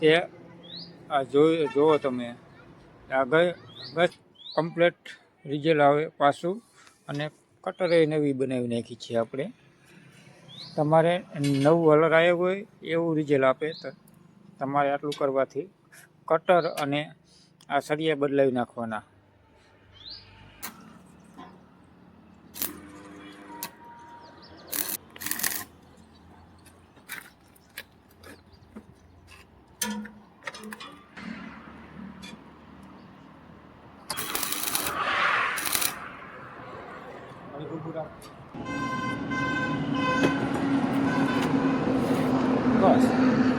એ આ જોવો તમે આ બસ કમ્પ્લેટ રિઝલ્ટ આવે પાછું, અને કટરે નવી બનાવી નાખી છે આપણે. તમારે નવું કલર આવ્યો હોય એવું રિઝલ્ટ આપે. તો તમારે આટલું કરવાથી કટર અને આ સળિયા બદલાવી નાખવાના. બસ